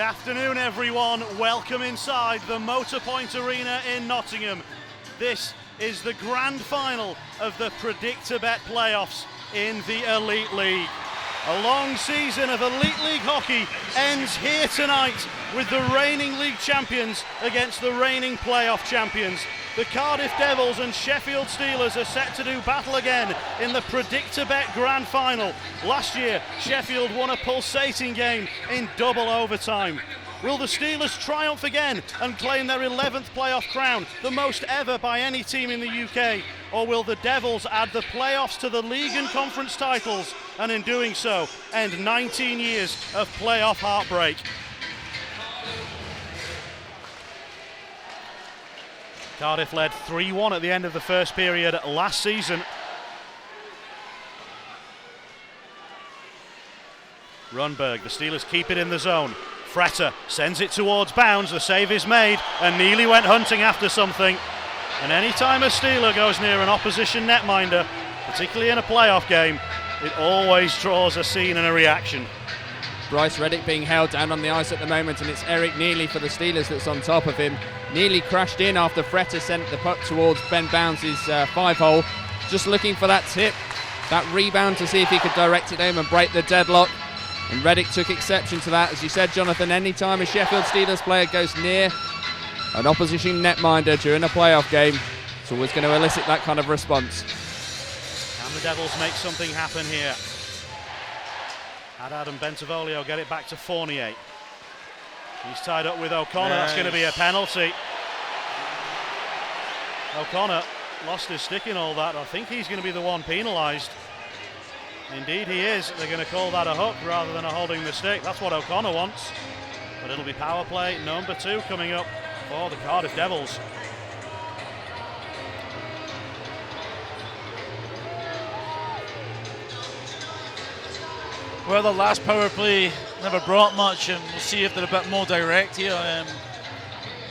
afternoon, everyone. Welcome inside the Motorpoint Arena in Nottingham. This is the grand final of the Predict-A-Bet playoffs in the Elite League. A long season of Elite League hockey ends here tonight with the reigning league champions against the reigning playoff champions. The Cardiff Devils and Sheffield Steelers are set to do battle again in the Predict-A-Bet Grand Final. Last year, Sheffield won a pulsating game in double overtime. Will the Steelers triumph again and claim their 11th playoff crown, the most ever by any team in the UK? Or will the Devils add the playoffs to the league and conference titles, and in doing so, end 19 years of playoff heartbreak? Cardiff led 3-1 at the end of the first period last season. Rundberg, the Steelers keep it in the zone. Fretter sends it towards bounds, the save is made, and Neely went hunting after something. And any time a Steeler goes near an opposition netminder, particularly in a playoff game, it always draws a scene and a reaction. Bryce Reddick being held down on the ice at the moment, and it's Eric Neely for the Steelers that's on top of him. Neely crashed in after Fretter sent the puck towards Ben Bounds' 5-hole, just looking for that tip, that rebound to see if he could direct it home and break the deadlock. And Reddick took exception to that. As you said, Jonathan, any time a Sheffield Steelers player goes near an opposition netminder during a playoff game, it's always going to elicit that kind of response. Can the Devils make something happen here? Had Adam Bentivolio get it back to Fournier. He's tied up with O'Connor. That's going to be a penalty. O'Connor lost his stick in all that. I think he's going to be the one penalised. Indeed he is. They're going to call that a hook rather than a holding mistake. That's what O'Connor wants. But it'll be power play number 2 coming up for the Cardiff Devils. Well, the last power play never brought much, and we'll see if they're a bit more direct here.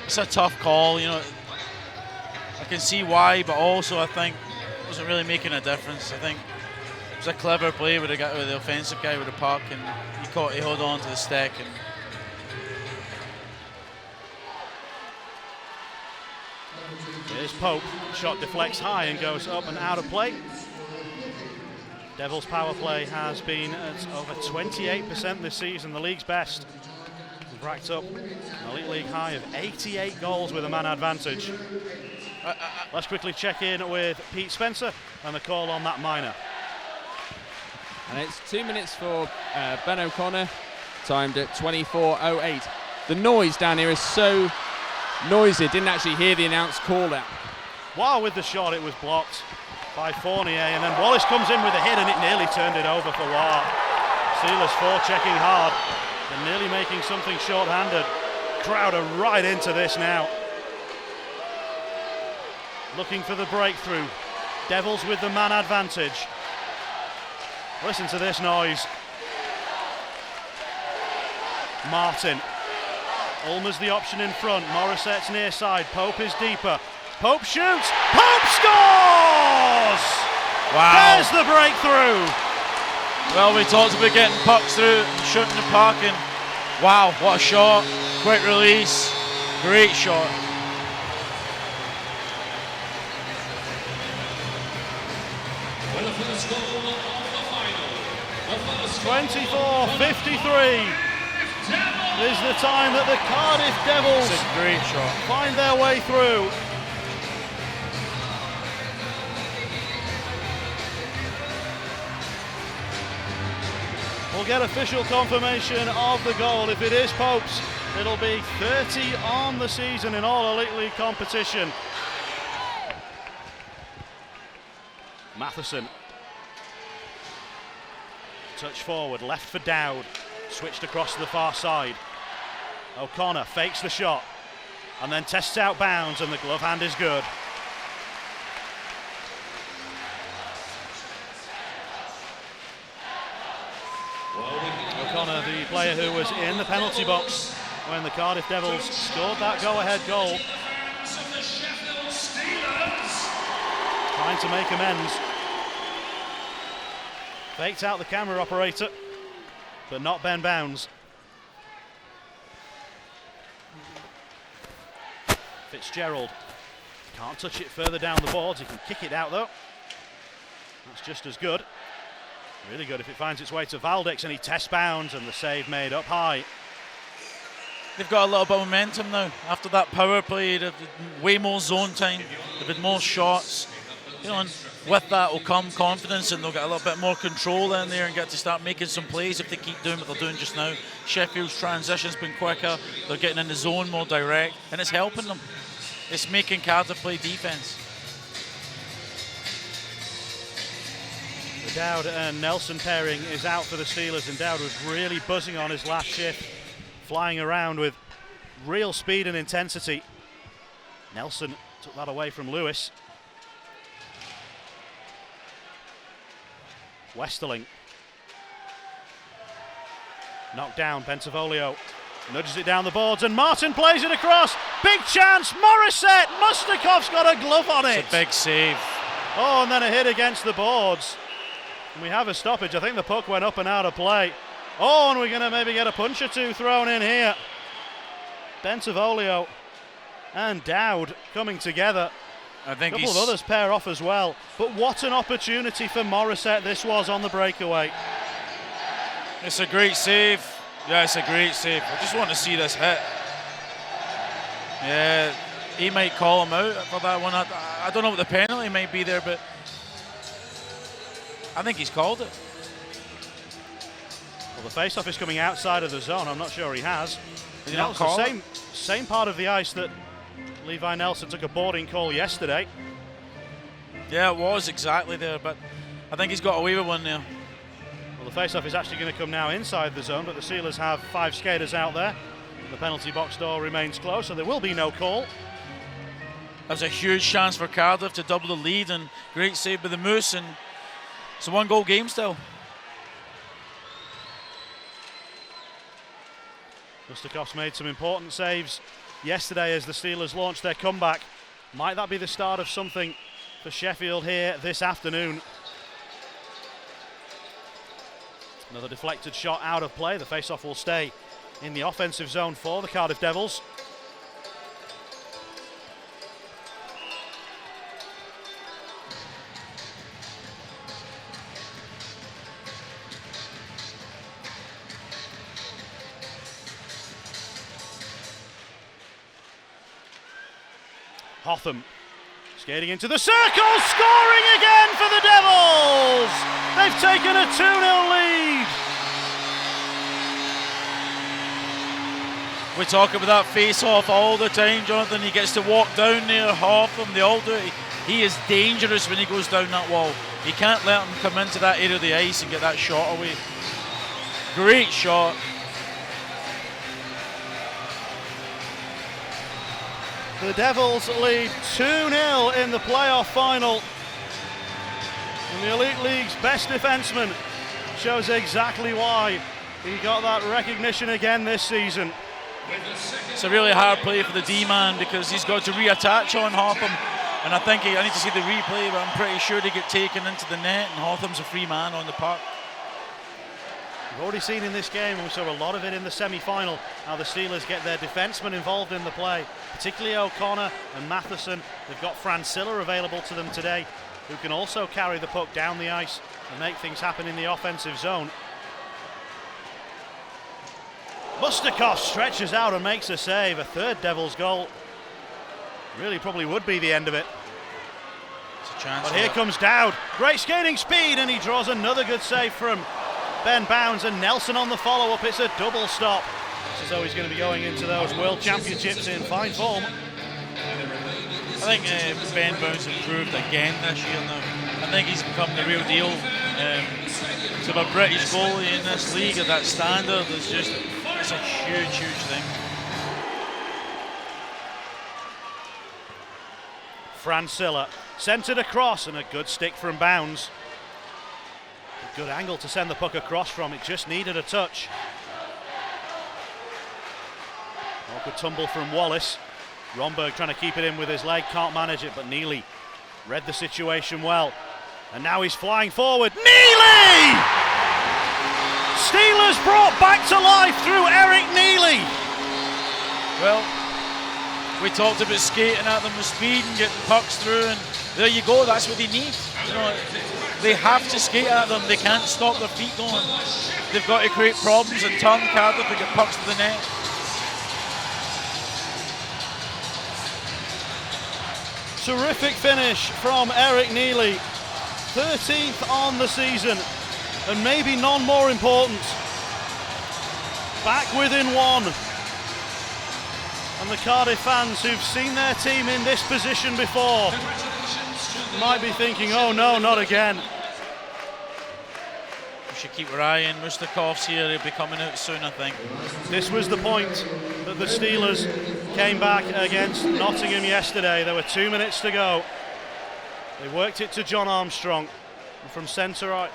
It's a tough call, you know. I can see why, but also I think it wasn't really making a difference. I think it was a clever play with the offensive guy with the puck, and he held on to the stick. And here's Pope. Shot deflects high and goes up and out of play. Devils power play has been at over 28% this season, the league's best. We've racked up an Elite League high of 88 goals with a man advantage. Let's quickly check in with Pete Spencer and the call on that minor. And it's 2 minutes for Ben O'Connor, timed at 24:08. The noise down here is so noisy, didn't actually hear the announced call out. While with the shot, it was blocked by Fournier, and then Wallace comes in with a hit and it nearly turned it over for Ward. Steelers forechecking hard and nearly making something short-handed. Crowd are right into this now. Looking for the breakthrough. Devils with the man advantage. Listen to this noise. Martin. Ulmer's the option in front. Morissette's near side. Pope is deeper. Pope shoots. Pope scores! wow. There's the breakthrough. Well, we talked about getting pucks through and shooting the puck, and wow, what a shot. Quick release. Great shot. Well, the first goal of the final. The first 24-53 is the time that the Cardiff Devils It's a great shot. find their way through. We'll get official confirmation of the goal. If it is Pope's, it'll be 30 on the season in all Elite League competition. Matheson. Touch forward, left for Dowd. Switched across to the far side. O'Connor fakes the shot and then tests out bounds, and the glove hand is good. O'Connor, the player who was in the penalty box when the Cardiff Devils scored that go-ahead goal. Trying to make amends. Faked out the camera operator, but not Ben Bounds. Fitzgerald can't touch it further down the boards. He can kick it out though. That's just as good. Really good if it finds its way to Valdix, and he test bounds, and the save made up high. They've got a little bit of momentum now. After that power play, they've way more zone time. They've had more shots. You know, and with that will come confidence, and they'll get a little bit more control in there and get to start making some plays if they keep doing what they're doing just now. Sheffield's transition's been quicker. They're getting in the zone more direct, and it's helping them. It's making Cardiff play defence. The Dowd and Nelson pairing is out for the Steelers, and Dowd was really buzzing on his last shift, flying around with real speed and intensity. Nelson took that away from Lewis. Westerling knocked down. Bentivoglio nudges it down the boards, and Martin plays it across. Big chance. Morissette. Mustakov's got a glove on it. It's a big save. Oh, and then a hit against the boards. And we have a stoppage. I think the puck went up and out of play. Oh, and we're going to maybe get a punch or two thrown in here. Bentivoglio and Dowd coming together. I think a couple of others pair off as well. But what an opportunity for Morissette this was on the breakaway. It's a great save. Yeah, it's a great save. I just want to see this hit. Yeah, he might call him out for that one. I don't know what the penalty might be there, but I think he's called it. Well, the face-off is coming outside of the zone. I'm not sure he has. Did he that not was call the same part of the ice that Levi Nelson took a boarding call yesterday. Yeah, it was exactly there, but I think he's got away with one there. Well, the face-off is actually going to come now inside the zone, but the Steelers have 5 skaters out there. The penalty box door remains closed, so there will be no call. That was a huge chance for Cardiff to double the lead, and great save by the Moose, and it's a 1-goal game still. Mustakov's made some important saves yesterday as the Steelers launched their comeback. Might that be the start of something for Sheffield here this afternoon? Another deflected shot out of play. The face-off will stay in the offensive zone for the Cardiff Devils. Hotham skating into the circle, scoring again for the Devils! They've taken a 2-0 lead. We talk about that face-off all the time, Jonathan. He gets to walk down there, Hotham, they all do it. He is dangerous when he goes down that wall. You can't let him come into that area of the ice and get that shot away. Great shot. The Devils lead 2-0 in the playoff final. And the Elite League's best defenseman shows exactly why he got that recognition again this season. It's a really hard play for the D-man because he's got to reattach on Hotham. And I think I need to see the replay, but I'm pretty sure they get taken into the net, and Hotham's a free man on the puck. We've already seen in this game, and we saw a lot of it in the semi-final, how the Steelers get their defensemen involved in the play, particularly O'Connor and Matheson. They've got Francilla available to them today, who can also carry the puck down the ice and make things happen in the offensive zone. Mustakov stretches out and makes a save, a third Devils goal. Really probably would be the end of it. It's a chance. But here comes Dowd, great skating speed, and he draws another good save from Ben Bounds, and Nelson on the follow-up. It's a double stop. This is always going to be going into those World Championships in fine form. I think Ben Bounds improved again this year now. I think he's become the real deal. To have a British goalie in this league at that standard is just, it's a huge, huge thing. Francilla centred across, and a good stick from Bounds. A good angle to send the puck across from, it just needed a touch. Awkward tumble from Wallace. Romberg trying to keep it in with his leg, can't manage it, but Neely read the situation well. And now he's flying forward. Neely! Steelers brought back to life through Eric Neely. Well, We talked about skating at them with speed and getting pucks through, and there you go, that's what they need. You know, they have to skate at them, they can't stop their feet going. They've got to create problems and turn Cardiff and get pucks to the net. Terrific finish from Eric Neely, 13th on the season, and maybe none more important. Back within one. And the Cardiff fans who've seen their team in this position before might be thinking, oh no, not again. We should keep our eye on Mustakov's here, he'll be coming out soon, I think. This was the point that the Steelers came back against Nottingham yesterday. There were 2 minutes to go. They worked it to John Armstrong from centre right.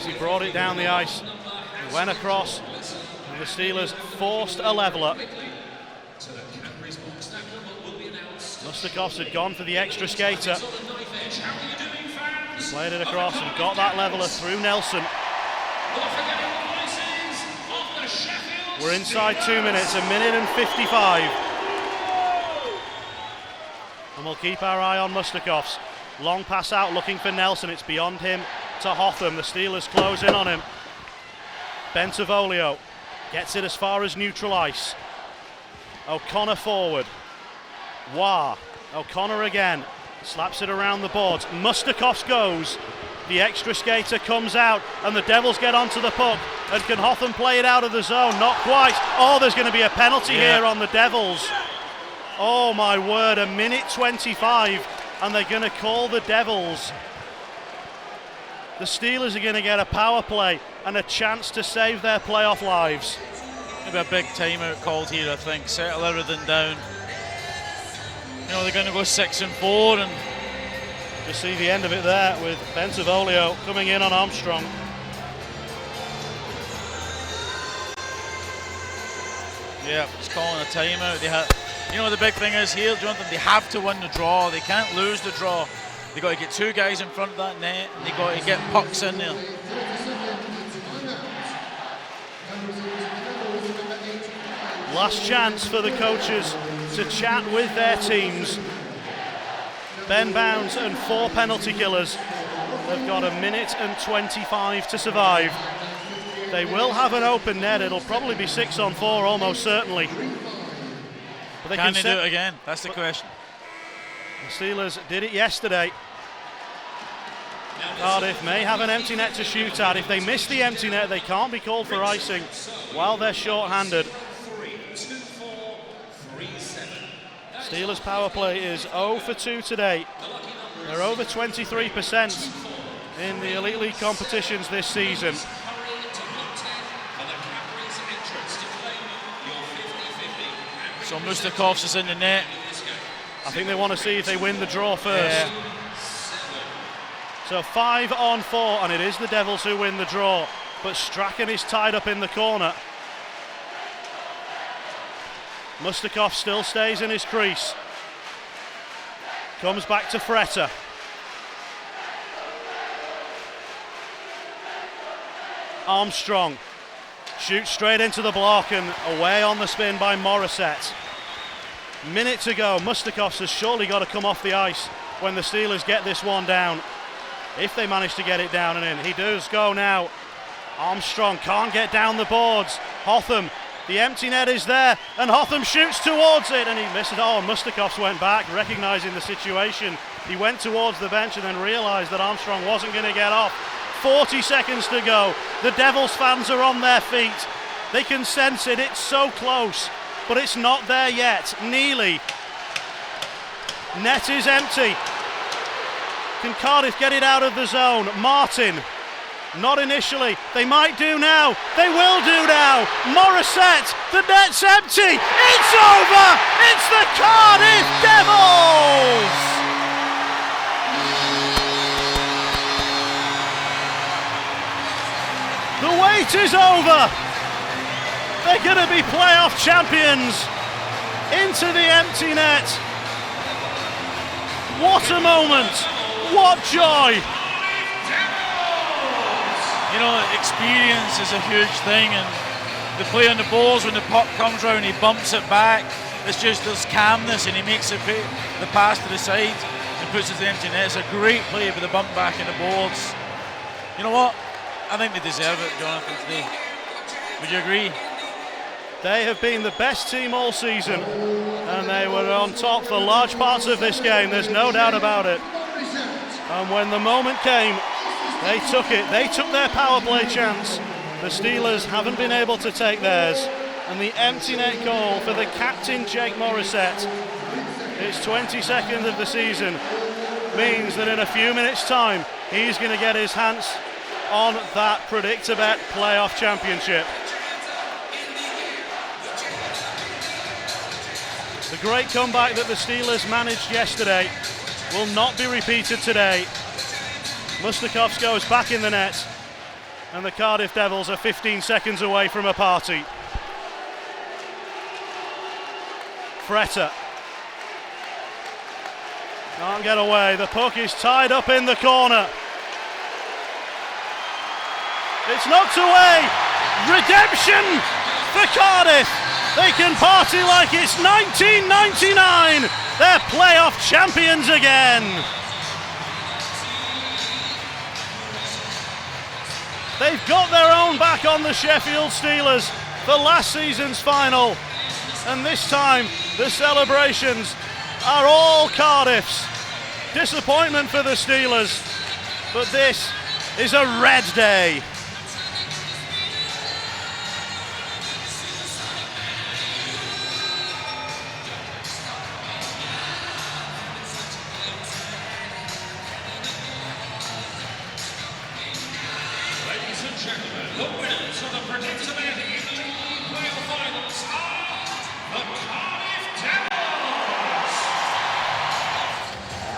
He brought it down the ice, he went across, and the Steelers forced a leveller. Mustakovs had gone for the extra skater. Played it across and got that leveller through Nelson. We're inside 2 minutes, a minute and 55. And we'll keep our eye on Mustakovs. Long pass out looking for Nelson, it's beyond him to Hotham. The Steelers close in on him. Bentavolio gets it as far as neutral ice. O'Connor forward. Wah. O'Connor again. Slaps it around the boards. Mustakovs goes. The extra skater comes out and the Devils get onto the puck. And can Hotham play it out of the zone? Not quite. Oh, there's going to be a penalty here on the Devils. Oh my word, a minute 25 and they're going to call the Devils. The Steelers are going to get a power play and a chance to save their playoff lives. Maybe a big timeout called here, I think. Settle everything down. You know, they're going to go 6-4 and just see the end of it there with Bentavolio coming in on Armstrong. Yeah, it's calling a timeout. You know, the big thing is here, Jonathan, they have to win the draw. They can't lose the draw. They got to get two guys in front of that net and they got to get pucks in there. Last chance for the coaches to chat with their teams. Ben Bounds and 4 penalty killers have got a minute and 25 to survive. They will have an open net. It'll probably be 6-on-4 almost certainly. But can they do it again? That's the question. The Steelers did it yesterday. Cardiff may have an empty net to shoot at. If they miss the empty net, they can't be called for icing while they're short-handed. Steelers power play is 0 for 2 today. They're over 23% in the Elite League competitions this season. So Mustakovs is in the net. I think they want to see if they win the draw first. Yeah. So 5-on-4, and it is the Devils who win the draw, but Strachan is tied up in the corner. Mustakov still stays in his crease. Comes back to Fretter. Armstrong shoots straight into the block and away on the spin by Morissette. Minute to go. Mustakovs has surely got to come off the ice when the Steelers get this one down. If they manage to get it down and in. He does go now. Armstrong can't get down the boards. Hotham, the empty net is there, and Hotham shoots towards it, and he misses. Oh, Mustakovs went back, recognising the situation. He went towards the bench and then realised that Armstrong wasn't going to get off. 40 seconds to go. The Devils fans are on their feet. They can sense it. It's so close, but it's not there yet. Neely. Net is empty. Can Cardiff get it out of the zone? Martin. Not initially. They might do now. They will do now. Morissette. The net's empty. It's over. It's the Cardiff Devils. The wait is over. They're going to be playoff champions. Into the empty net. What a moment. What joy. You know, experience is a huge thing, and they play on the balls when the puck comes round, he bumps it back. it's just there's calmness, and he makes the pass to the side and puts it to the empty net. It's a great play with the bump back in the boards. You know what? I think they deserve it, Jonathan, today. Would you agree? They have been the best team all season, and they were on top for large parts of this game, there's no doubt about it. And when the moment came, they took it. They took their power play chance. The Steelers haven't been able to take theirs. And the empty net goal for the captain, Jake Morissette, his 22nd of the season, means that in a few minutes' time, he's going to get his hands on that Predictabet playoff championship. The great comeback that the Steelers managed yesterday will not be repeated today. Mustakovs goes back in the net, and the Cardiff Devils are 15 seconds away from a party. Fretter can't get away. The puck is tied up in the corner. It's knocked away. Redemption for Cardiff. They can party like it's 1999. They're playoff champions again. They've got their own back on the Sheffield Steelers for last season's final. And this time, the celebrations are all Cardiff's. Disappointment for the Steelers, but this is a red day. Ladies and gentlemen, the winners of the Predictabet EIHL playoff finals are the Cardiff Devils.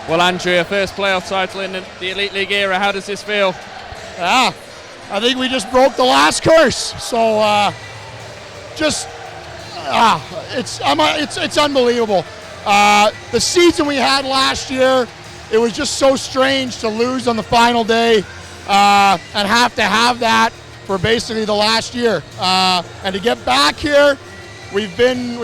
Well, Andrew, first playoff title in the Elite League era. How does this feel? I think we just broke the last curse. So it's unbelievable. The season we had last year, it was just so strange to lose on the final day and have to have that for basically the last year. And to get back here, we've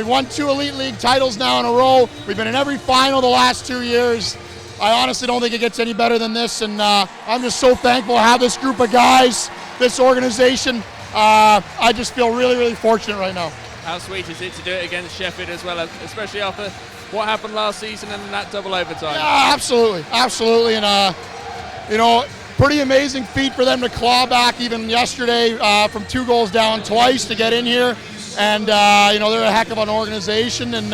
won 2 Elite League titles now in a row. We've been in every final the last 2 years. I honestly don't think it gets any better than this, and I'm just so thankful to have this group of guys, this organization. I just feel really, really fortunate right now. How sweet is it to do it against Sheffield as well, especially after what happened last season and that double overtime? Yeah, absolutely, and pretty amazing feat for them to claw back even yesterday from 2 goals down twice to get in here, and they're a heck of an organization, and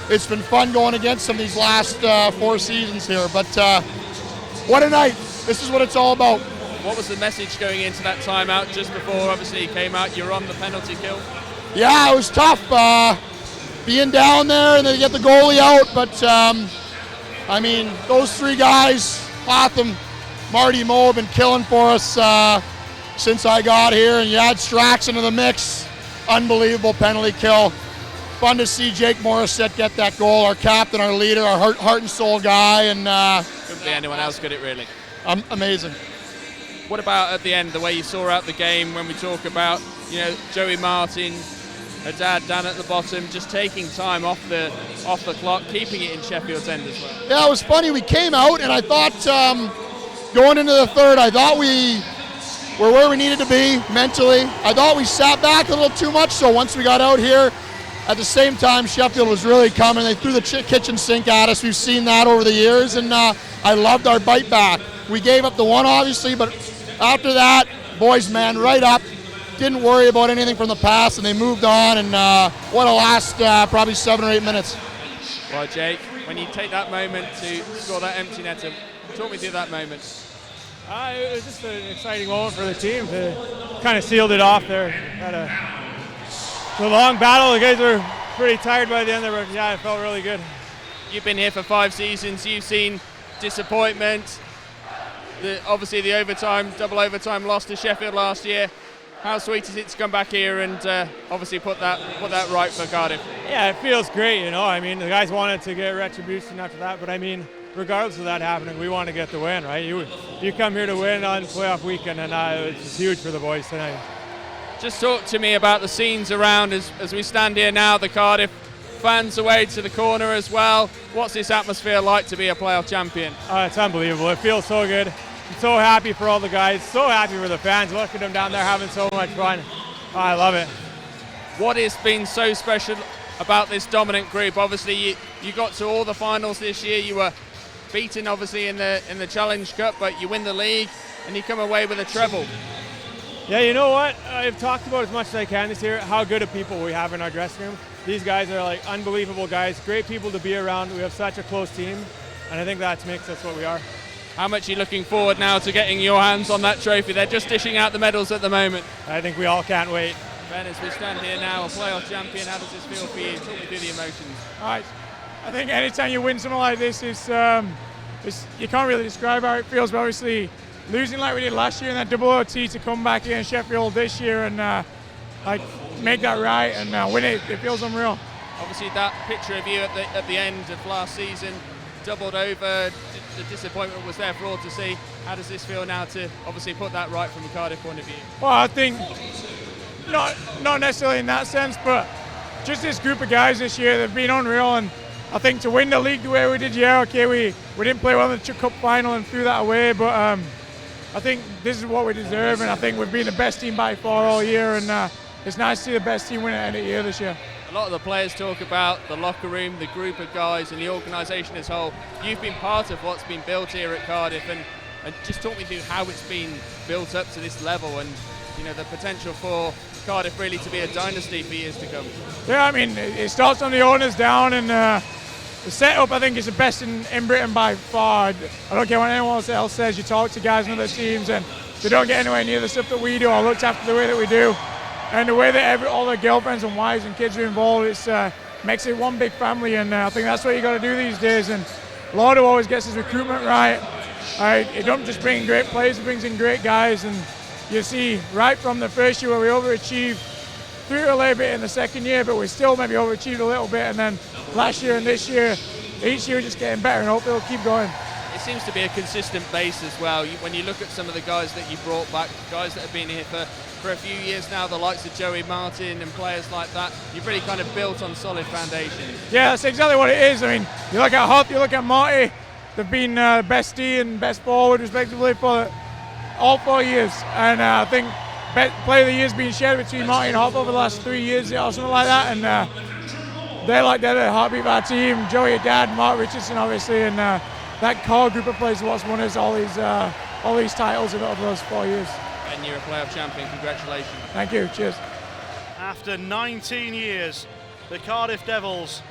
it's been fun going against them these last 4 seasons here. But what a night! This is what it's all about. What was the message going into that timeout just before, obviously, you came out, you're on the penalty kill? Yeah, it was tough being down there and then get the goalie out. But, those 3 guys, Hotham, Marty, Moe, have been killing for us since I got here. And you add Strax into the mix. Unbelievable penalty kill. Fun to see Jake Morissette get that goal, our captain, our leader, our heart and soul guy. And couldn't be anyone else, could it really? Amazing. What about at the end, the way you saw out the game when we talk about, Joey Martin, Haddad down at the bottom, just taking time off the clock, keeping it in Sheffield's end as well? Yeah, it was funny. We came out, and I thought going into the third, I thought we were where we needed to be mentally. I thought we sat back a little too much, so once we got out here, at the same time, Sheffield was really coming. They threw the kitchen sink at us. We've seen that over the years, and I loved our bite back. We gave up the one, obviously, but after that, boys man right up. Didn't worry about anything from the past, and they moved on, and what a last probably 7 or 8 minutes. Well, Jake, when you take that moment to score that empty netter, talk me through that moment. It was just an exciting moment for the team to kind of sealed it off there. Had a long battle. The guys were pretty tired by the end there, but yeah, it felt really good. You've been here for 5 seasons. You've seen disappointment. Obviously, the double overtime loss to Sheffield last year. How sweet is it to come back here and obviously put that right for Cardiff? Yeah, it feels great. The guys wanted to get retribution after that, but regardless of that happening, we want to get the win, right? You come here to win on playoff weekend, and it's huge for the boys tonight. Just talk to me about the scenes around as we stand here now, the Cardiff fans away to the corner as well. What's this atmosphere like to be a playoff champion? It's unbelievable. It feels so good. I'm so happy for all the guys, so happy for the fans. Look at them down there having so much fun. I love it. What has been so special about this dominant group? Obviously, you got to all the finals this year. You were beaten, obviously, in the Challenge Cup, but you win the league and you come away with a treble. Yeah, you know what? I've talked about as much as I can this year how good of people we have in our dressing room. These guys are like unbelievable guys, great people to be around. We have such a close team, and I think that makes us what we are. How much are you looking forward now to getting your hands on that trophy? They're just dishing out the medals at the moment. I think we all can't wait. Ben, as we stand here now, a playoff champion, how does this feel for you? Talk me through the emotions. All right. I think anytime you win something like this, you can't really describe how it feels, but obviously losing like we did last year in that double OT to come back against Sheffield this year and make that right and win it feels unreal. Obviously that picture of you at the end of last season, doubled over, the disappointment was there for all to see. How does this feel now to obviously put that right from a Cardiff point of view? Well, I think not necessarily in that sense, but just this group of guys this year, they've been unreal, and I think to win the league the way we did, we didn't play well in the cup final and threw that away, but I think this is what we deserve, and I think we've been the best team by far all year, and it's nice to see the best team win at the end of the year this year. A lot of the players talk about the locker room, the group of guys and the organisation as a whole. You've been part of what's been built here at Cardiff, and just talk me through how it's been built up to this level and the potential for Cardiff really to be a dynasty for years to come. Yeah, I mean, it starts on the owners down, and the setup I think is the best in Britain by far. I don't care what anyone else says. You talk to guys in other teams and they don't get anywhere near the stuff that we do or looked after the way that we do. And the way that all their girlfriends and wives and kids are involved, it makes it one big family, and I think that's what you got to do these days. And Lauder always gets his recruitment right. It don't just bring in great players, it brings in great guys, and you see right from the first year where we overachieved, through a little bit in the second year, but we still maybe overachieved a little bit, and then last year and this year, each year just getting better, and hopefully it'll keep going. It seems to be a consistent base as well. When you look at some of the guys that you brought back, guys that have been here for a few years now, the likes of Joey Martin and players like that, you've really kind of built on solid foundations. Yeah, that's exactly what it is. I mean, you look at Huff, you look at Marty, they've been best D and best forward respectively for all 4 years, and I think player of the year has been shared between Marty and Huff over the last 3 years or something like that, and they're the heartbeat of our team. Joey, your dad, Mark Richardson obviously, and that core group of players what's won us all these titles over those 4 years. And you're a playoff champion, congratulations. Thank you, cheers. After 19 years, the Cardiff Devils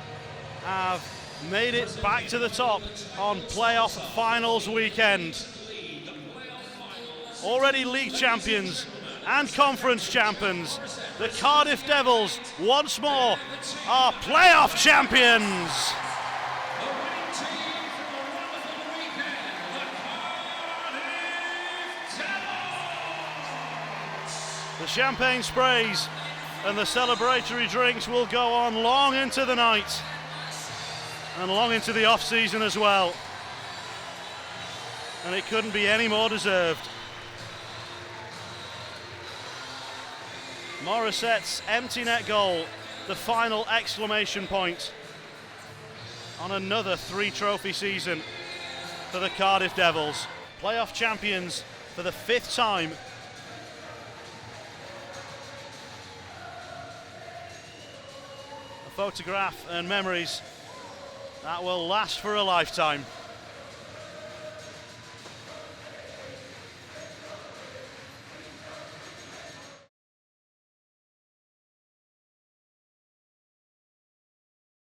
have made it back to the top on playoff finals weekend. Already league champions and conference champions, the Cardiff Devils once more are playoff champions. The champagne sprays and the celebratory drinks will go on long into the night and long into the off-season as well. And it couldn't be any more deserved. Morissette's empty net goal, the final exclamation point on another 3-trophy season for the Cardiff Devils. Playoff champions for the 5th time. A photograph and memories that will last for a lifetime.